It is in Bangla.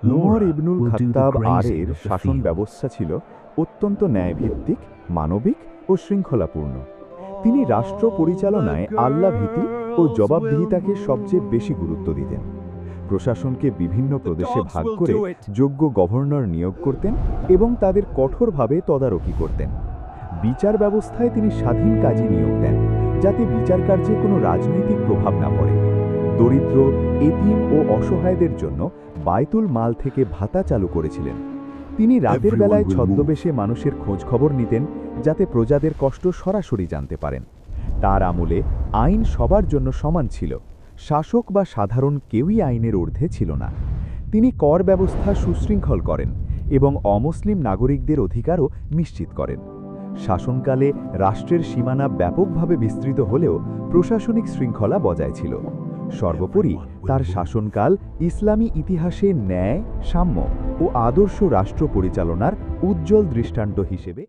Umar Laura ibnul will do the Khattab grazing এর of the শাসন field. ব্যবস্থা ছিল অত্যন্ত ন্যায়ভিত্তিক, মানবিক ও শৃঙ্খলাপূর্ণ। তিনি রাষ্ট্র পরিচালনায় আল্লাভীতি ও জবাবদিহিতাকে সবচেয়ে বেশি গুরুত্ব দিতেন। প্রশাসনকে বিভিন্ন প্রদেশে ভাগ করে যোগ্য গভর্নর নিয়োগ করতেন এবং তাদের কঠোরভাবে তদারকি করতেন। বিচার ব্যবস্থায় তিনি স্বাধীন কাজী নিয়োগ দেন, যাতে বিচার কার্যে কোনো রাজনৈতিক প্রভাব না পড়ে। দরিদ্র, এতিম ও অসহায়দের জন্য বায়তুল মাল থেকে ভাতা চালু করেছিলেন। তিনি রাতের বেলায় ছদ্মবেশে মানুষের খোঁজখবর নিতেন, যাতে প্রজাদের কষ্ট সরাসরি জানতে পারেন। তার আমলে আইন সবার জন্য সমান ছিল। শাসক বা সাধারণ কেউই আইনের ঊর্ধ্বে ছিল না। তিনি কর ব্যবস্থা সুশৃঙ্খল করেন এবং অমুসলিম নাগরিকদের অধিকারও নিশ্চিত করেন। শাসনকালে রাষ্ট্রের সীমানা ব্যাপকভাবে বিস্তৃত হলেও প্রশাসনিক শৃঙ্খলা বজায় ছিল। সর্বোপরি তার শাসনকাল ইসলামী ইতিহাসে ন্যায়, সাম্য ও আদর্শ রাষ্ট্র পরিচালনার উজ্জ্বল দৃষ্টান্ত হিসেবে